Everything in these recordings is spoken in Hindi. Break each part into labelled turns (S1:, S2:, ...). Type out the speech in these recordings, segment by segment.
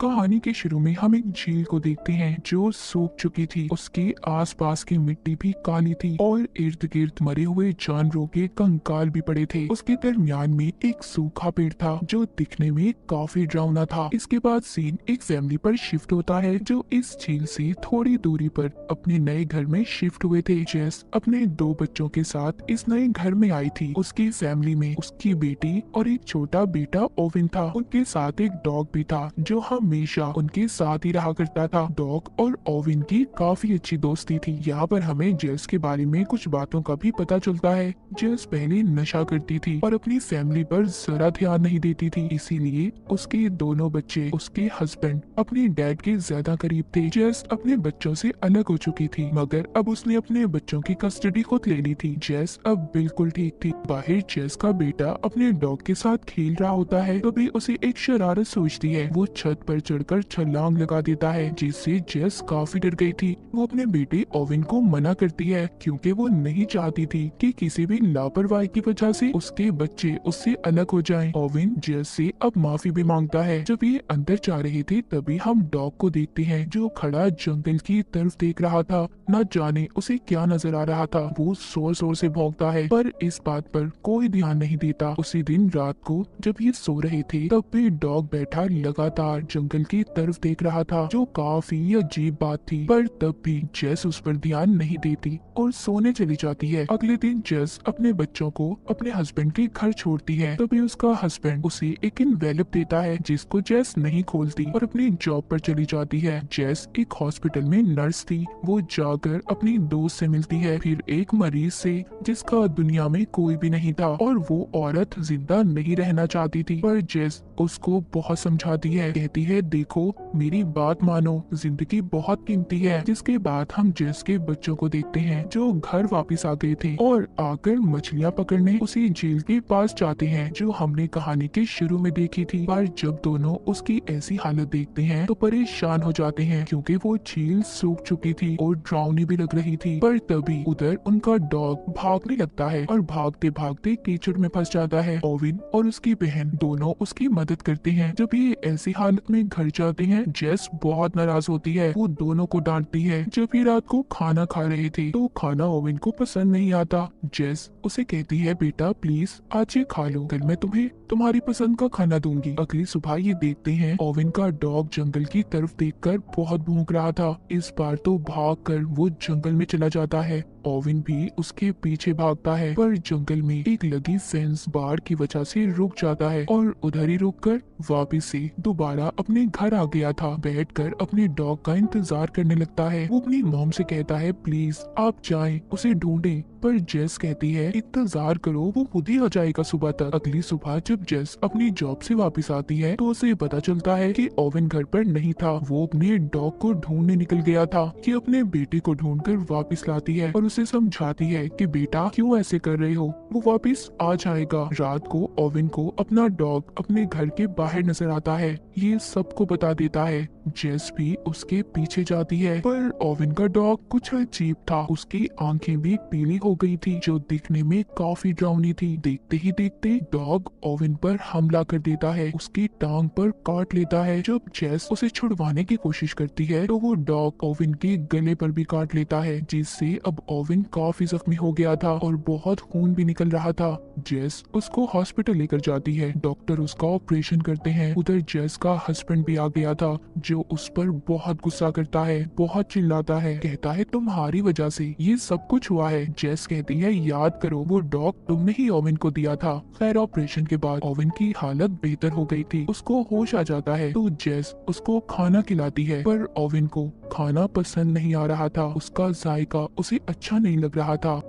S1: कहानी के शुरू में हम एक झील को देखते हैं जो सूख चुकी थी। उसके आसपास की मिट्टी भी काली थी और इर्द गिर्द मरे हुए जानवरों के कंकाल भी पड़े थे। उसके दरमियान में एक सूखा पेड़ था जो दिखने में काफी डरावना था। इसके बाद सीन एक फैमिली पर शिफ्ट होता है जो इस झील से थोड़ी दूरी पर अपने नए घर में शिफ्ट हुए थे। जेस अपने 2 बच्चों के साथ इस नए घर में आई थी। उसकी फैमिली में उसकी बेटी और एक छोटा बेटा ओविन था। उनके साथ एक डॉग भी था जो हमेशा उनके साथ ही रहा करता था। डॉग और ओविन की काफी अच्छी दोस्ती थी। यहाँ पर हमें जेस के बारे में कुछ बातों का भी पता चलता है। जेस पहले नशा करती थी और अपनी फैमिली पर जरा ध्यान नहीं देती थी, इसीलिए उसके दोनों बच्चे उसके हस्बैंड अपने डैड के ज्यादा करीब थे। जेस अपने बच्चों से अलग हो चुकी थी मगर अब उसने अपने बच्चों की कस्टडी खुद ले ली थी। जेस अब बिल्कुल ठीक थी। बाहर जेस का बेटा अपने डॉग के साथ खेल रहा होता है, तभी उसे एक शरारत सूझती है। वो छत पर चढ़कर छलांग लगा देता है जिससे जेस काफी डर गई थी। वो अपने बेटे ओविन को मना करती है क्योंकि वो नहीं चाहती थी कि किसी भी लापरवाही की वजह से उसके बच्चे उससे अलग हो जाएं। ओविन जेस से अब माफी भी मांगता है। जब ये अंदर जा रहे थे तभी हम डॉग को देखते हैं जो खड़ा जंगल की तरफ देख रहा था। न जाने उसे क्या नजर आ रहा था। वो जोर जोर से भौंकता है पर इस बात पर कोई ध्यान नहीं देता। उसी दिन रात को जब ये सो रहे थे तब भी डॉग बैठा लगातार जंगल की तरफ देख रहा था, जो काफी अजीब बात थी। पर तब भी जेस उस पर ध्यान नहीं देती और सोने चली जाती है। अगले दिन जेस अपने बच्चों को अपने हस्बैंड के घर छोड़ती है। तभी उसका हस्बैंड उसे एक एनवेलप देता है जिसको जेस नहीं खोलती और अपनी जॉब पर चली जाती है। जेस एक हॉस्पिटल में नर्स थी। वो जाकर अपनी दोस्त से मिलती है, फिर एक मरीज से जिसका दुनिया में कोई भी नहीं था और वो औरत जिंदा नहीं रहना चाहती थी। पर जेस उसको बहुत समझाती है, कहती है देखो मेरी बात मानो, जिंदगी बहुत कीमती है। जिसके बाद हम जेस के बच्चों को देखते हैं जो घर वापस आ गए थे और आकर मछलियां पकड़ने उसी झील के पास जाते हैं जो हमने कहानी के शुरू में देखी थी। पर जब दोनों उसकी ऐसी हालत देखते हैं तो परेशान हो जाते हैं क्योंकि वो झील सूख चुकी थी और डरावनी भी लग रही थी। पर तभी उधर उनका डॉग भागने लगता है और भागते भागते कीचड़ में फंस जाता है। ओविन और उसकी बहन दोनों उसकी मदद करते हैं। जब ये ऐसी हालत में घर जाते हैं जेस बहुत नाराज होती है। वो दोनों को डांटती है। जब ये रात को खाना खा रहे थे तो खाना ओविन को पसंद नहीं आता। जेस उसे कहती है बेटा प्लीज आज ये खा लो, कल मैं तुम्हें तुम्हारी पसंद का खाना दूंगी। अगली सुबह ये देखते हैं ओविन का डॉग जंगल की तरफ देखकर बहुत भौंक रहा था। इस बार तो भागकर वो जंगल में चला जाता है। ओविन भी उसके पीछे भागता है पर जंगल में एक लगी फेंस बाढ़ की वजह से रुक जाता है और उधर ही रुककर वापस से दोबारा अपने घर आ गया था। बैठकर अपने डॉग का इंतजार करने लगता है। वो अपनी मॉम से कहता है प्लीज आप जाएं उसे ढूंढें, पर जेस कहती है इंतजार करो वो खुद ही आ जाएगा सुबह तक। अगली सुबह जब जेस अपनी जॉब से वापस आती है तो उसे पता चलता है कि ओविन घर पर नहीं था। वो अपने डॉग को ढूंढने निकल गया था कि अपने बेटे को ढूंढकर वापस लाती है और उसे समझाती है कि बेटा क्यों ऐसे कर रहे हो, वो वापस आ जाएगा। रात को ओविन को अपना डॉग अपने घर के बाहर नजर आता है। ये सबको बता देता है। जेस भी उसके पीछे जाती है पर ओविन का डॉग कुछ अजीब था। उसकी आंखें भी पीली हो गई थी जो दिखने में काफी डरावनी थी। देखते ही देखते डॉग ओविन पर हमला कर देता है, उसकी टांग पर काट लेता है। जब जेस उसे छुड़वाने की कोशिश करती है तो वो डॉग ओविन के गले पर भी काट लेता है जिससे अब ओविन काफी जख्मी हो गया था और बहुत खून भी निकल रहा था। जेस उसको हॉस्पिटल लेकर जाती है। डॉक्टर उसका ऑपरेशन करते हैं। उधर जेस का हस्बैंड भी आ गया था जो उस पर बहुत गुस्सा करता है, बहुत चिल्लाता है, कहता है तुम्हारी वजह से ये सब कुछ हुआ है। जेस कहती है याद करो वो डॉग तुमने ही ओविन को दिया था। खैर ऑपरेशन के बाद ओविन की हालत बेहतर हो गई थी, उसको होश आ जाता है तो जेस उसको खाना खिलाती है पर ओविन को खाना पसंद नहीं आ रहा था। उसका जायका उसे अच्छा नहीं लग रहा था।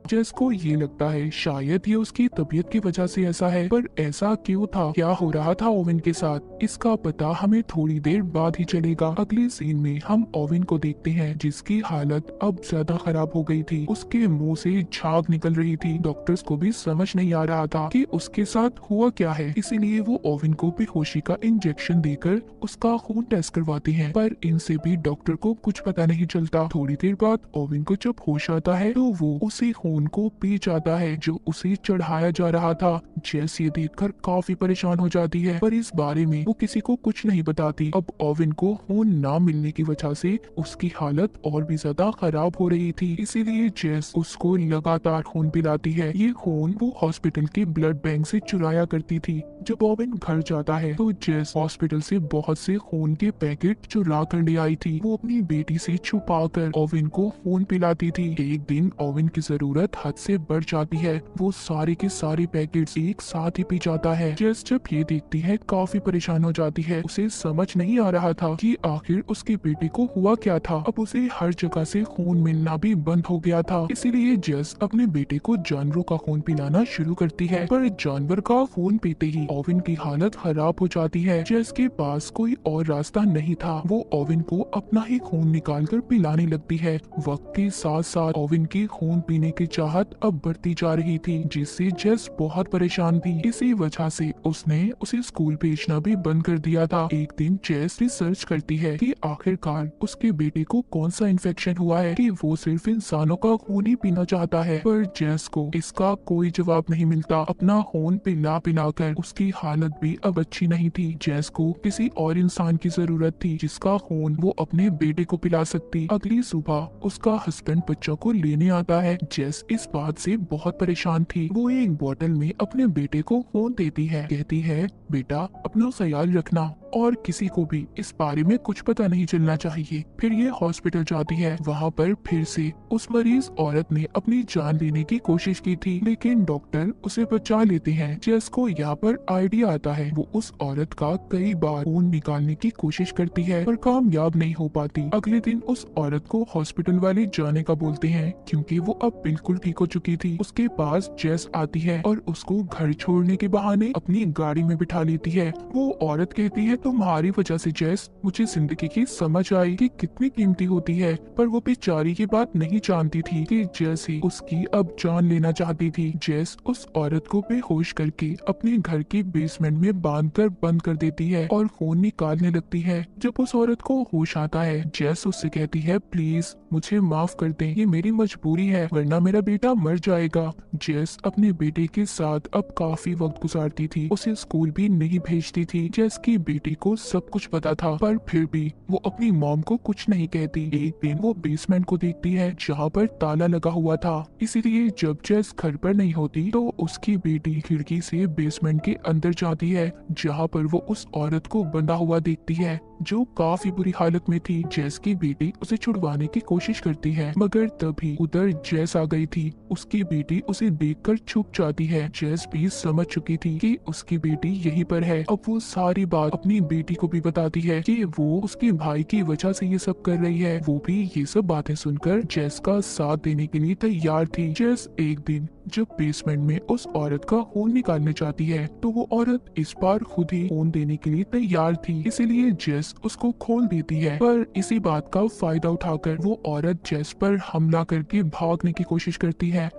S1: जेस को ये लगता है शायद ये उसकी तबीयत की वजह से ऐसा है, पर ऐसा क्यों था, क्या हो रहा था ओविन के साथ, इसका पता हमें थोड़ी देर बाद ही चलेगा। अगले सीन में हम ओविन को देखते हैं जिसकी हालत अब ज्यादा खराब हो गई थी। उसके मुंह से झाग निकल रही थी। डॉक्टर्स को भी समझ नहीं आ रहा था कि उसके साथ हुआ क्या है, इसीलिए वो ओविन को बेहोशी का इंजेक्शन देकर उसका खून टेस्ट करवाते हैं, पर इनसे भी डॉक्टर को कुछ पता नहीं चलता। थोड़ी देर बाद ओविन को जब होश आता है तो वो उसी खून खून को पी जाता है जो उसे चढ़ाया जा रहा था। जेस ये देखकर काफी परेशान हो जाती है, पर इस बारे में वो किसी को कुछ नहीं बताती। अब ओवेन को खून ना मिलने की वजह से उसकी हालत और भी ज्यादा खराब हो रही थी, इसीलिए जेस उसको लगातार खून पिलाती है। ये खून वो हॉस्पिटल के ब्लड बैंक से चुराया करती थी। जब ओवेन घर जाता है तो जेस हॉस्पिटल से बहुत से खून के पैकेट चुरा कर ले आई थी। वो अपनी बेटी से छुपाकर ओवेन को खून पिलाती थी। एक दिन ओवेन की जरूरत हद से बढ़ जाती है, वो सारे के सारे पैकेट्स एक साथ ही पी जाता है। जेस जब ये देखती है काफी परेशान हो जाती है। उसे समझ नहीं आ रहा था कि आखिर उसके बेटे को हुआ क्या था। अब उसे हर जगह से खून मिलना भी बंद हो गया था, इसीलिए जेस अपने बेटे को जानवरों का खून पिलाना शुरू करती है। पर जानवर का खून पीते ही ओवेन की हालत खराब हो जाती है। जेस के पास कोई और रास्ता नहीं था, वो ओवेन को अपना ही खून निकालकर पिलाने लगती है। वक्त के साथ साथ ओवेन की खून पीने की चाहत अब बढ़ती जा रही थी, जिससे जेस बहुत परेशान थी। इसी वजह से उसने उसे स्कूल भेजना भी बंद कर दिया था। एक दिन जेस रिसर्च करती है कि आखिरकार उसके बेटे को कौन सा इन्फेक्शन हुआ है कि वो सिर्फ इंसानों का खून ही पीना चाहता है। पर जेस को इसका कोई जवाब नहीं मिलता। अपना खून पिला पिला कर उसकी हालत भी अब अच्छी नहीं थी। जेस को किसी और इंसान की जरूरत थी जिसका खून वो अपने बेटे को पिला सकती। अगली सुबह उसका हस्बैंड बच्चों को लेने आता है। जेस इस बात से बहुत परेशान थी। वो एक बोतल में अपने बेटे को खून देती है, कहती है बेटा अपना ख्याल रखना और किसी को भी इस बारे में कुछ पता नहीं चलना चाहिए। फिर ये हॉस्पिटल जाती है। वहाँ पर फिर से उस मरीज औरत ने अपनी जान लेने की कोशिश की थी, लेकिन डॉक्टर उसे बचा लेते हैं। जेस को यहाँ पर आइडिया आता है। वो उस औरत का कई बार खून निकालने की कोशिश करती है, पर कामयाब नहीं हो पाती। अगले दिन उस औरत को हॉस्पिटल वाले जाने का बोलते हैं, क्योंकि वो अब बिल्कुल ठीक हो चुकी थी। उसके पास जेस आती है और उसको घर छोड़ने के बहाने अपनी गाड़ी में बिठा लेती है। वो औरत कहती है तुम्हारी वजह से जेस मुझे जिंदगी की समझ आई कि कितनी कीमती होती है। पर वो बेचारी की बात नहीं जानती थी कि जेस ही उसकी अब जान लेना चाहती थी। जेस उस औरत को बेहोश करके अपने घर के बेसमेंट में बांधकर बंद कर देती है और खून निकालने लगती है। जब उस औरत को होश आता है, जेस उससे कहती है प्लीज मुझे माफ कर दें, ये मेरी मजबूरी है वरना मेरा बेटा मर जाएगा। जेस अपने बेटे के साथ अब काफी वक्त गुजारती थी। उसे स्कूल भी नहीं भेजती थी। जेस की बेटी को सब कुछ पता था, पर फिर भी वो अपनी मॉम को कुछ नहीं कहती। एक दिन वो बेसमेंट को देखती है जहाँ पर ताला लगा हुआ था, इसीलिए जब जेस घर पर नहीं होती तो उसकी बेटी खिड़की से बेसमेंट के अंदर जाती है, जहाँ पर वो उस औरत को बंधा हुआ देखती है जो काफी बुरी हालत में थी। जेस की बेटी उसे छुड़वाने की कोशिश करती है, मगर तभी उधर जेस आ गई थी। उसकी बेटी उसे देखकर छुप जाती है। जेस भी समझ चुकी थी कि उसकी बेटी यहीं पर है। अब वो सारी बात अपनी बेटी को भी बताती है कि वो उसके भाई की वजह से ये सब कर रही है। वो भी ये सब बातें सुनकर जेस का साथ देने के लिए तैयार थी। जेस एक दिन जब बेसमेंट में उस औरत का खून निकालने जाती है तो वो औरत इस बार खुद ही खून देने के लिए तैयार थी, इसीलिए जेस उसको खोल देती है। पर इसी बात का फायदा उठाकर वो औरत जेस पर हमला करके भागने की कोशिश करती है।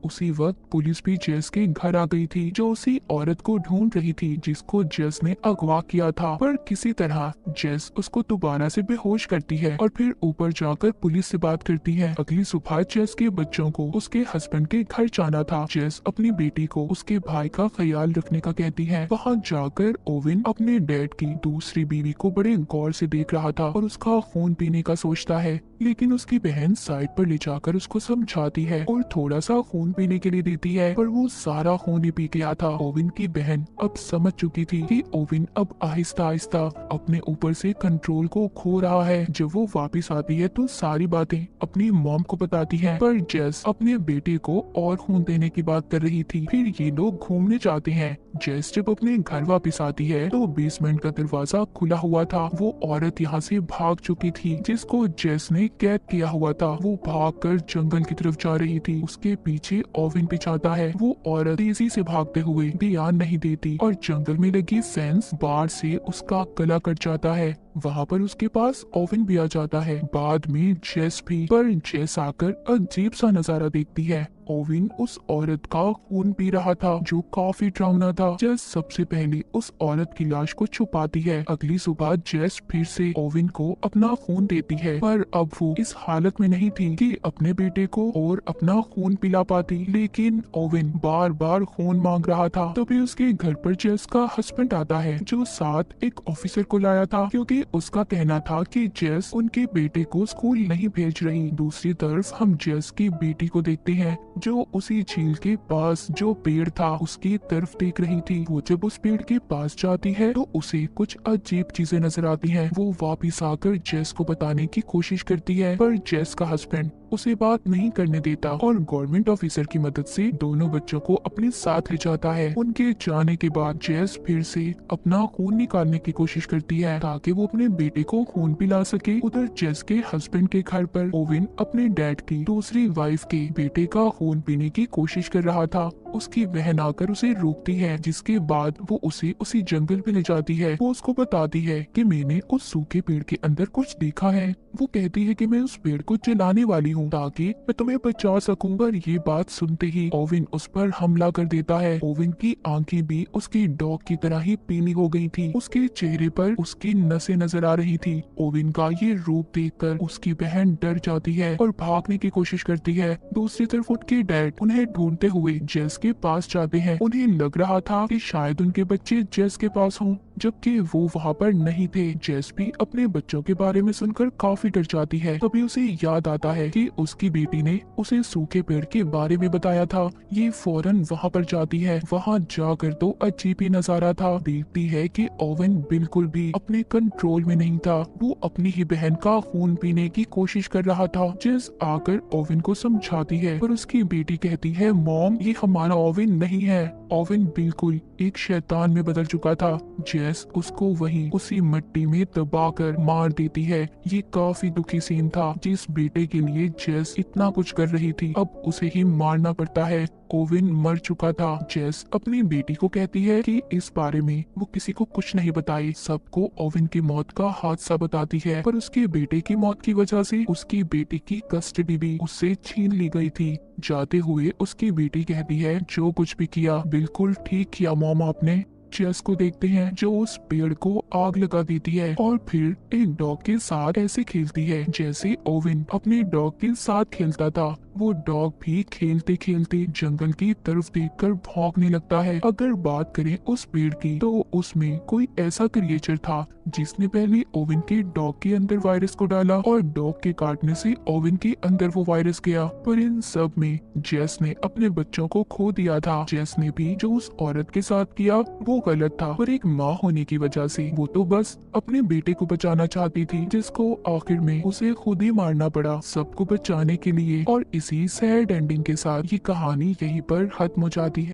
S1: उसी वक्त पुलिस भी जेस के घर आ गई थी, जो उसी औरत को ढूंढ रही थी जिसको जेस ने अगवा किया था। पर किसी तरह जेस उसको दोबारा से बेहोश करती है और फिर ऊपर जाकर पुलिस से बात करती है। अगली सुबह जेस के बच्चों को उसके हस्बैंड के घर जाना था। जेस अपनी बेटी को उसके भाई का ख्याल रखने का कहती है। वहाँ जाकर ओवेन अपने डैड की दूसरी बीवी को बड़े गौर से देख रहा था और उसका खून पीने का सोचता है, लेकिन उसकी बहन साइड पर ले जाकर उसको समझाती है और थोड़ा सा खून पीने के लिए देती है, पर वो सारा खून ही पी गया था। ओवेन की बहन अब समझ चुकी थी कि ओवेन अब आहिस्ता आहिस्ता अपने ऊपर से कंट्रोल को खो रहा है। जब वो वापस आती है तो सारी बातें अपनी मॉम को बताती है, पर जेस अपने बेटे को और खून देने की बात कर रही थी। फिर ये लोग घूमने जाते हैं। जेस जब अपने घर वापस आती है तो बेसमेंट का दरवाजा खुला हुआ था। वो औरत यहाँ से भाग चुकी थी जिसको जेस ने कैद किया हुआ था। वो भागकर जंगल की तरफ जा रही थी। उसके पीछे ओवेन भी जाता है। वो औरत तेजी से भागते हुए ध्यान नहीं देती और जंगल में लगी फेंस बार से उसका गला कट जाता है। वहाँ पर उसके पास ओवन भी आ जाता है। बाद में जेस भी, पर जेस आकर अजीब सा नजारा देखती है। ओविन उस औरत का खून पी रहा था जो काफी डरावना था। जेस सबसे पहले उस औरत की लाश को छुपाती है। अगली सुबह जेस फिर से ओविन को अपना खून देती है, पर अब वो इस हालत में नहीं थी कि अपने बेटे को और अपना खून पिला पाती। लेकिन ओविन बार बार खून मांग रहा था। तभी उसके घर पर जेस का हस्बैंड आता है जो साथ एक ऑफिसर को लाया था, क्योंकि उसका कहना था कि जेस उनके बेटे को स्कूल नहीं भेज रही। दूसरी तरफ हम जेस की बेटी को देखते हैं जो उसी झील के पास जो पेड़ था उसकी तरफ देख रही थी। वो जब उस पेड़ के पास जाती है तो उसे कुछ अजीब चीजें नजर आती हैं। वो वापिस आकर जेस को बताने की कोशिश करती है, पर जेस का हस्बैंड उसे बात नहीं करने देता और गवर्नमेंट ऑफिसर की मदद से दोनों बच्चों को अपने साथ ले जाता है। उनके जाने के बाद जेस फिर से अपना खून निकालने की कोशिश करती है ताकि वो अपने बेटे को खून पिला सके। उधर जेस के हस्बैंड के घर पर ओविन अपने डैड की दूसरी वाइफ के बेटे का खून पीने की कोशिश कर रहा था। उसकी बहन आकर उसे रोकती है, जिसके बाद वो उसे उसी जंगल में ले जाती है। वो उसको बताती है कि मैंने उस सूखे पेड़ के अंदर कुछ देखा है। वो कहती है कि मैं उस पेड़ को जलाने वाली हूँ ताकि मैं तुम्हें बचा सकूं। पर ये बात सुनते ही ओविन उस पर हमला कर देता है। ओविन की आंखें भी उसकी डॉग की तरह ही पीली हो गई थी। उसके चेहरे पर उसकी नसें नजर आ रही थी। ओविन का ये रूप देखकर उसकी बहन डर जाती है और भागने की कोशिश करती है। दूसरी तरफ उनके डैड उन्हें ढूंढते हुए जेस के पास जाते हैं। उन्हें लग रहा था कि शायद उनके बच्चे जेस के पास हों, जबकि वो वहाँ पर नहीं थे। जेस भी अपने बच्चों के बारे में सुनकर काफी डर जाती है। तभी उसे याद आता है कि उसकी बेटी ने उसे सूखे पेड़ के बारे में बताया था। ये फौरन वहाँ पर जाती है। वहाँ जाकर तो अजीब ही नजारा था। देखती है कि ओवन बिल्कुल भी अपने कंट्रोल में नहीं था। वो अपनी ही बहन का खून पीने की कोशिश कर रहा था। जेस आकर ओवन को समझाती है, पर उसकी बेटी कहती है मॉम ये हमारा ओवन नहीं है। ओवन बिल्कुल एक शैतान में बदल चुका था। जेस उसको वहीं उसी मिट्टी में दबाकर मार देती है। ये काफी दुखी सीन था। जिस बेटे के लिए जेस इतना कुछ कर रही थी अब उसे ही मारना पड़ता है। ओविन मर चुका था। जेस अपनी बेटी को कहती है कि इस बारे में वो किसी को कुछ नहीं बताए। सबको ओविन की मौत का हादसा बताती है, पर उसके बेटे की मौत की वजह से उसकी बेटी की कस्टडी भी उससे छीन ली गई थी। जाते हुए उसकी बेटी कहती है जो कुछ भी किया बिल्कुल ठीक किया मॉम आपने। जेस को देखते हैं जो उस पेड़ को आग लगा देती है और फिर एक डॉग के साथ ऐसे खेलती है जैसे ओविन अपने डॉग के साथ खेलता था। वो डॉग भी खेलते खेलते जंगल की तरफ देखकर भागने लगता है। अगर बात करें उस पेड़ की तो उसमें कोई ऐसा क्रिएचर था जिसने पहले ओविन के डॉग के अंदर वायरस को डाला और डॉग के काटने से ओविन के अंदर वो वायरस गया। पर इन सब में जेस ने अपने बच्चों को खो दिया था। जेस ने भी जो उस औरत के साथ किया वो गलत था, पर एक माँ होने की वजह से वो तो बस अपने बेटे को बचाना चाहती थी, जिसको आखिर में उसे खुद ही मारना पड़ा सबको बचाने के लिए। और इसी सैड एंडिंग के साथ ये कहानी यहीं पर खत्म हो जाती है।